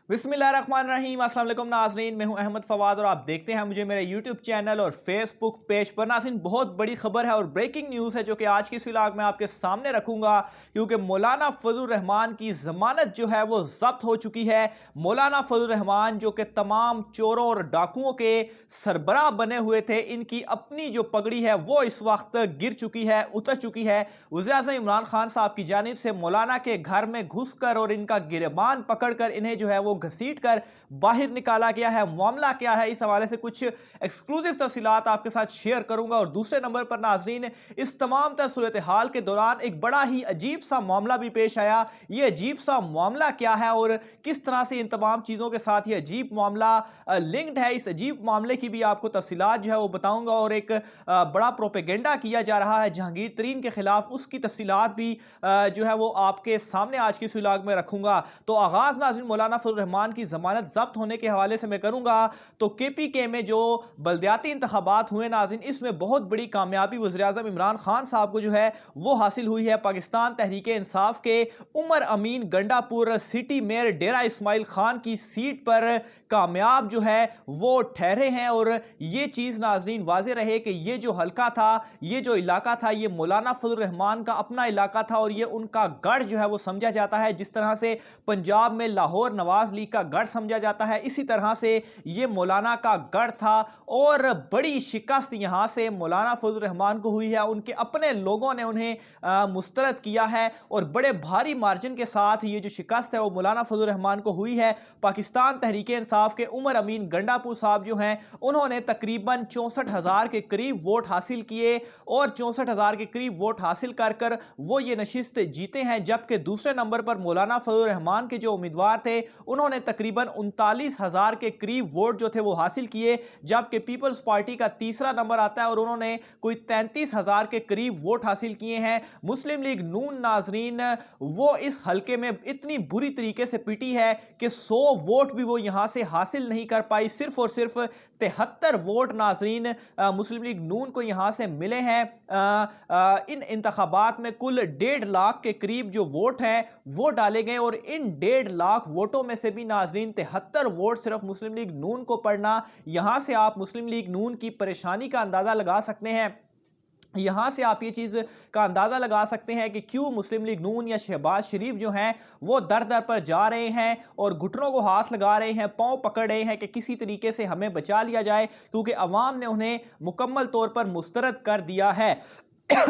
बिस्मिल्लाहिर्रहमानिर्रहीम। अस्सलाम वालेकुम नाज़रीन, मैं हूं अहमद फवाद और आप देखते हैं मुझे मेरे यूट्यूब चैनल और फेसबुक पेज पर। नाज़रीन, बहुत बड़ी खबर है और ब्रेकिंग न्यूज़ है जो कि आज की इस व्लॉग में आपके सामने रखूंगा, क्योंकि मौलाना फजलुर रहमान की ज़मानत जो है वो ज़ब्त हो चुकी है। मौलाना फजलुर रहमान जो कि तमाम चोरों और डाकुओं के सरबराह बने हुए थे, इनकी अपनी जो पगड़ी है वो इस वक्त गिर चुकी है, उतर चुकी है। वज़ीर-ए-आज़म इमरान खान साहब की जानिब से मौलाना के घर में घुसकर और इनका गिरबान पकड़कर इन्हें जो है वो घसीट कर बाहर निकाला गया है। मामला क्या है, इस हवाले से कुछ एक्सक्लूसिव तफसीलात आपके साथ शेयर करूंगा। और दूसरे नंबर पर नाज़रीन, इस तमाम तर सूरत हाल के दौरान एक बड़ा ही अजीब सा मामला भी पेश आया। ये अजीब सा मामला क्या है और किस तरह से इन तमाम चीज़ों के साथ ये अजीब मामला लिंक्ड है, इस अजीब मामले की भी आपको तफसीलात जो है वो बताऊंगा। और एक बड़ा प्रोपेगेंडा किया जा रहा है जहांगीर तरीन के खिलाफ, उसकी तफसीलात भी जो है वो आपके सामने आज की इस व्लॉग में रखूंगा। तो आगाज नाज़रीन मौलाना फजलुर रहमान की जमानत जब्त होने के हवाले से मैं करूंगा। तो KPK में जो बल्दियाती इंतखाबात हुए नाज़रीन, इसमें बहुत बड़ी कामयाबी वज़ीर-ए-आज़म इमरान खान साहब को जो है वो हासिल हुई है। पाकिस्तान तहरीक इंसाफ के उमर अमीन गंडापुर सिटी मेयर डेरा इस्माइल खान की सीट पर कामयाब जो है वो ठहरे हैं। और ये चीज़ नाज़रीन वाज़े रहे कि ये जो हल्का था, ये जो इलाका था, ये मौलाना फजलुर रहमान का अपना इलाका था और ये उनका गढ़ जो है वो समझा जाता है। जिस तरह से पंजाब में लाहौर नवाज लीग का गढ़ समझा जाता है, इसी तरह से ये मौलाना का गढ़ था। और बड़ी शिकस्त यहाँ से मौलाना फजलुर रहमान को हुई है। उनके अपने लोगों ने उन्हें मुस्तरद किया है और बड़े भारी मार्जिन के साथ ये जो शिकस्त है वो मौलाना फजलुर रहमान को हुई है। पाकिस्तान तहरीक इंसाफ के उमर अमीन गंडापुर साहब जो हैं, उन्होंने तकरीबन 64,000 के करीब वोट हासिल किए और 64,000 के करीब वोट हासिल कर कर वो ये नशिस्त जीते हैं। जबकि दूसरे नंबर पर मौलाना फजलुर रहमान के जो उम्मीदवार थे, उन्होंने तकरीबन 39,000 के करीब वोट जो थे वो हासिल किए। जबकि पीपल्स पार्टी का तीसरा नंबर आता है और उन्होंने कोई 33,000 के करीब वोट हासिल किए हैं। मुस्लिम लीग नून नाजरीन वो इस हलके में इतनी बुरी तरीके से पिटी है कि 100 वोट भी वो यहां से हासिल नहीं कर पाई। सिर्फ और सिर्फ 73 वोट नाजरीन मुस्लिम लीग नून को यहां से मिले हैं। इन इंतखाबात में कुल 1.5 लाख के करीब जो वोट हैं वो डाले गए और इन 1.5 लाख वोटों में से भी नाजरीन 73 वोट सिर्फ मुस्लिम लीग नून को पड़ना। यहां से आप मुस्लिम लीग नून की परेशानी का अंदाजा लगा सकते हैं। यहां से आप ये चीज़ का अंदाज़ा लगा सकते हैं कि क्यों मुस्लिम लीग नून या शहबाज शरीफ जो हैं वो दर दर पर जा रहे हैं और घुटनों को हाथ लगा रहे हैं, पांव पकड़ रहे हैं कि किसी तरीके से हमें बचा लिया जाए, क्योंकि अवाम ने उन्हें मुकम्मल तौर पर मुस्तरद कर दिया है।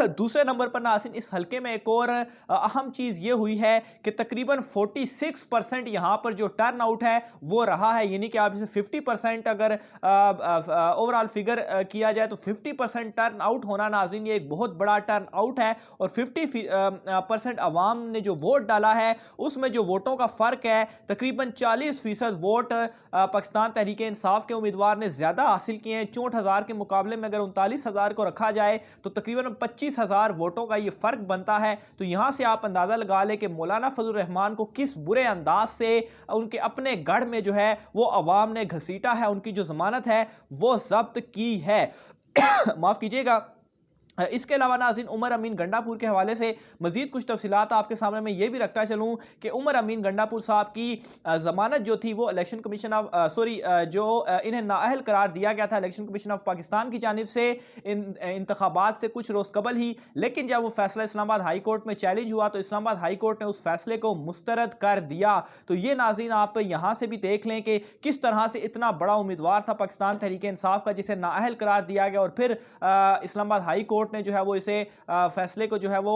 दूसरे नंबर पर नाज़रीन इस हलके में एक और अहम चीज़ ये हुई है कि तकरीबन 46% यहाँ पर जो टर्न आउट है वो रहा है। यानी कि आप इसे 50% अगर ओवरऑल फिगर किया जाए तो 50% टर्न आउट होना नाज़रीन ये एक बहुत बड़ा टर्न आउट है। और 50% अवाम ने जो वोट डाला है उसमें जो वोटों का फ़र्क है तकरीबन 40% वोट पाकिस्तान तहरीक इंसाफ के उम्मीदवार ने ज़्यादा हासिल किए हैं। 64,000 के मुकाबले में अगर 39,000 को रखा जाए तो तकरीबन 25,000 वोटों का ये फ़र्क बनता है। तो यहाँ से आप अंदाज़ा लगा लें कि मौलाना फजलुर रहमान को किस बुरे अंदाज से उनके अपने गढ़ में जो है वो अवाम ने घसीटा है, उनकी जो ज़मानत है वो ज़ब्त की है। माफ़ कीजिएगा। इसके अलावा नाज़रीन उमर अमीन गंडापुर के हवाले से मज़ीद कुछ तफसीलात आपके सामने मैं ये भी रखता चलूँ कि उमर अमीन गंडापुर साहब की ज़मानत जो थी वो इलेक्शन कमीशन ऑफ इन्हें नाअहल करार दिया गया था इलेक्शन कमीशन ऑफ पाकिस्तान की जानिब से इंतखाबात से कुछ रोज़ कबल ही। लेकिन जब वो फैसला इस्लामाबाद हाई कोर्ट में चैलेंज हुआ तो इस्लामाबाद हाई कोर्ट ने उस फैसले को मुस्तरद कर दिया। तो ये नाज़रीन आप यहाँ से भी देख लें कि किस तरह से इतना बड़ा उम्मीदवार था पाकिस्तान तहरीक इंसाफ का जिसे नाअहल करार दिया गया और फिर इस्लामाबाद हाई कोर्ट ने जो है वो इसे फैसले को जो है वो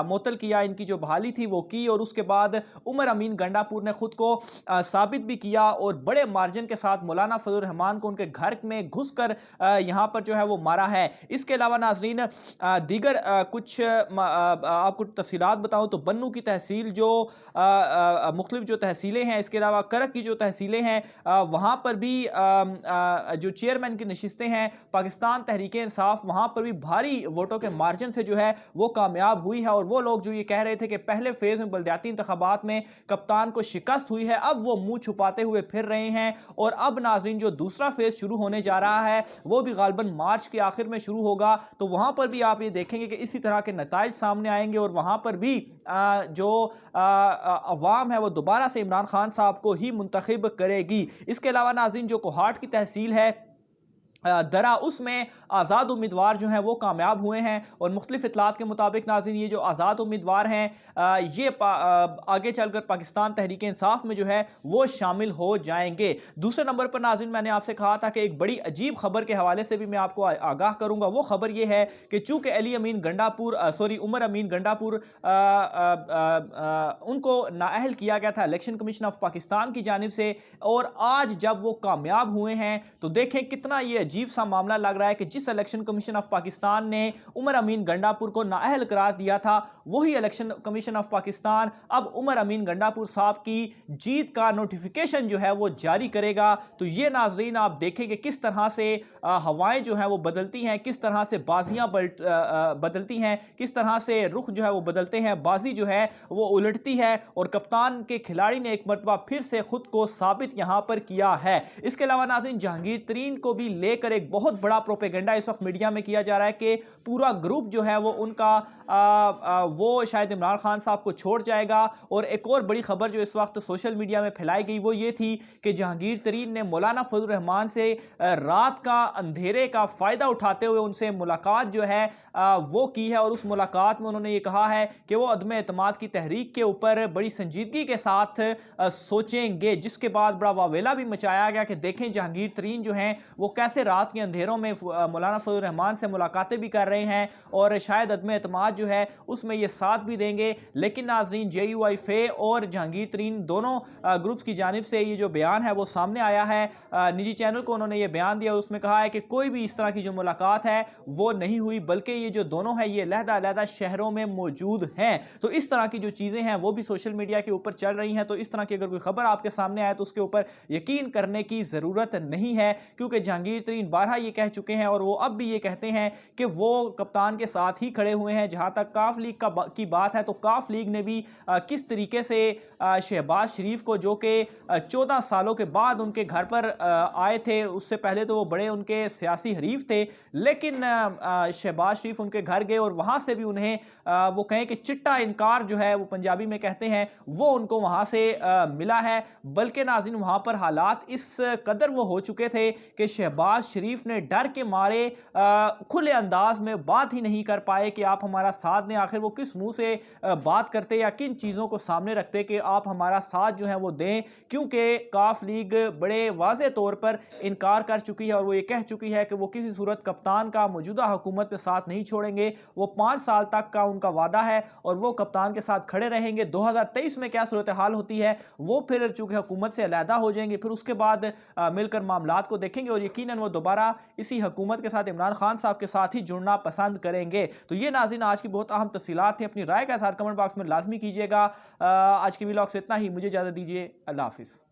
मुअत्तल किया, इनकी जो बहाली थी वो की। और उसके बाद उमर अमीन गंडापुर ने खुद को साबित भी किया और बड़े मार्जिन के साथ मौलाना फजलुर रहमान को उनके घर में घुसकर यहाँ पर जो है वो मारा है। इसके अलावा नाजरीन दीगर कुछ आपको तफसीलात बताऊँ तो बन्नू की तहसील जो मुख्तलिफ जो तहसीलें हैं, इसके अलावा करक की जो तहसीलें हैं वहाँ पर भी जो चेयरमैन की नशिस्तें हैं पाकिस्तान तहरीक इंसाफ, वहाँ पर भी भारी بھاری ووٹوں کے مارجن سے جو ہے وہ کامیاب ہوئی ہے، اور وہ لوگ جو یہ کہہ رہے تھے کہ پہلے فیز میں بلدیاتی انتخابات میں کپتان کو شکست ہوئی ہے، اب وہ منہ چھپاتے ہوئے پھر رہے ہیں، اور اب ناظرین جو دوسرا فیز شروع ہونے جا رہا ہے وہ بھی غالباً مارچ کے آخر میں شروع ہوگا، تو وہاں پر بھی آپ یہ دیکھیں گے کہ اسی طرح کے نتائج سامنے آئیں گے، اور وہاں پر بھی جو عوام ہے وہ دوبارہ سے عمران خان صاحب کو ہی منتخب کرے گی۔ اس کے علاوہ ناظرین جو کوہاٹ کی تحصیل ہے درا، اس میں آزاد امیدوار جو ہیں وہ کامیاب ہوئے ہیں، اور مختلف اطلاعات کے مطابق ناظرین یہ جو آزاد امیدوار ہیں یہ آگے چل کر پاکستان تحریک انصاف میں جو ہے وہ شامل ہو جائیں گے۔ دوسرے نمبر پر ناظرین میں نے آپ سے کہا تھا کہ ایک بڑی عجیب خبر کے حوالے سے بھی میں آپ کو آگاہ کروں گا، وہ خبر یہ ہے کہ چونکہ عمر امین گنڈاپور ان کو نااہل کیا گیا تھا الیکشن کمیشن آف پاکستان کی جانب سے، اور آج جب وہ کامیاب ہوئے ہیں تو دیکھیں کتنا یہ عجیب سا معاملہ لگ رہا ہے کہ جس الیکشن کمیشن آف پاکستان نے عمر امین گنڈاپور کو نااہل قرار دیا تھا، وہی الیکشن کمیشن آف پاکستان اب عمر امین گنڈاپور صاحب کی جیت کا نوٹیفیکیشن جو ہے وہ جاری کرے گا۔ تو یہ ناظرین آپ دیکھیں کہ کس طرح سے ہوائیں جو ہیں وہ بدلتی ہیں، کس طرح سے بازیاں بدلتی ہیں، کس طرح سے رخ جو ہے وہ بدلتے ہیں، بازی جو ہے وہ الٹتی ہے، اور کپتان کے کھلاڑی نے ایک مرتبہ پھر سے خود کو ثابت یہاں پر کیا ہے۔ اس کے علاوہ ناظرین جہانگیر ترین کو بھی لے کر ایک بہت بڑا پروپیگنڈا اس وقت میڈیا میں کیا جا رہا ہے کہ پورا گروپ جو ہے وہ ان کا وہ شاید عمران خان صاحب کو چھوڑ جائے گا، اور ایک اور بڑی خبر جو اس وقت سوشل میڈیا میں پھیلائی گئی وہ یہ تھی کہ جہانگیر ترین نے مولانا فضل الرحمان سے رات کا اندھیرے کا فائدہ اٹھاتے ہوئے ان سے ملاقات جو ہے وہ کی ہے، اور اس ملاقات میں انہوں نے یہ کہا ہے کہ وہ عدم اعتماد کی تحریک کے اوپر بڑی سنجیدگی کے ساتھ سوچیں گے، جس کے بعد بڑا واویلا بھی مچایا گیا کہ دیکھیں جہانگیر ترین جو ہیں وہ کیسے رات کے اندھیروں میں مولانا فضل الرحمان سے ملاقاتیں بھی کر رہے ہیں، اور شاید عدم اعتماد جو ہے اس میں یہ ساتھ بھی دیں گے۔ لیکن ناظرین جے یو آئی فے اور جہانگیر ترین دونوں گروپس کی جانب سے یہ جو بیان ہے وہ سامنے آیا ہے، نجی چینل کو انہوں نے یہ بیان دیا، اس میں کہا ہے کہ کوئی بھی اس طرح کی جو ملاقات ہے وہ نہیں ہوئی، بلکہ یہ جو دونوں ہیں یہ علیحدہ علیحدہ شہروں میں موجود ہیں۔ تو اس طرح کی جو چیزیں ہیں وہ بھی سوشل میڈیا کے اوپر چل رہی ہیں، تو اس طرح کی اگر کوئی خبر آپ کے سامنے آئے تو اس کے اوپر یقین کرنے کی ضرورت نہیں ہے، کیونکہ جہانگیر ترین بارہا یہ کہہ چکے ہیں، اور وہ اب بھی یہ کہتے ہیں کہ وہ کپتان کے ساتھ ہی کھڑے ہوئے ہیں۔ جہاں تک کاف لیگ کی بات ہے تو کاف لیگ نے بھی کس طریقے سے شہباز شریف کو، جو کہ 14 سالوں کے بعد ان کے گھر پر آئے تھے، اس سے پہلے تو وہ بڑے ان کے سیاسی حریف تھے، لیکن شہباز شریف ان کے گھر گئے اور وہاں سے بھی انہیں وہ کہیں کہ چٹا انکار جو ہے وہ پنجابی میں کہتے ہیں وہ ان کو وہاں سے ملا ہے، بلکہ ناظرین وہاں پر حالات اس قدر وہ ہو چکے تھے کہ شہباز شریف نے ڈر کے مارے کھلے انداز میں بات ہی نہیں کر پائے کہ آپ ہمارا ساتھ دیں۔ آخر وہ کس منہ سے بات کرتے یا کن چیزوں کو سامنے رکھتے کہ آپ ہمارا ساتھ جو ہے وہ دیں، کیونکہ کاف لیگ بڑے واضح طور پر انکار کر چکی ہے، اور وہ یہ کہہ چکی ہے کہ وہ کسی صورت کپتان کا موجودہ حکومت کے ساتھ نہیں چھوڑیں گے، وہ 5 سال تک کا ان کا وعدہ ہے اور وہ کپتان کے ساتھ کھڑے رہیں گے۔ 2023 میں کیا صورتحال ہوتی ہے وہ پھر چونکہ حکومت سے علیحدہ ہو جائیں گے، پھر اس کے بعد مل کر معاملات کو دیکھیں گے، اور یقیناً وہ دوبارہ اسی حکومت کے ساتھ عمران خان صاحب کے ساتھ ہی جڑنا پسند کریں گے۔ تو یہ ناظرین آج کی بہت اہم تفصیلات تھیں، اپنی رائے کا اظہار کمنٹ باکس میں لازمی کیجیے گا۔ آج کی ویلاگ سے اتنا ہی، مجھے اجازت دیجیے، اللہ حافظ۔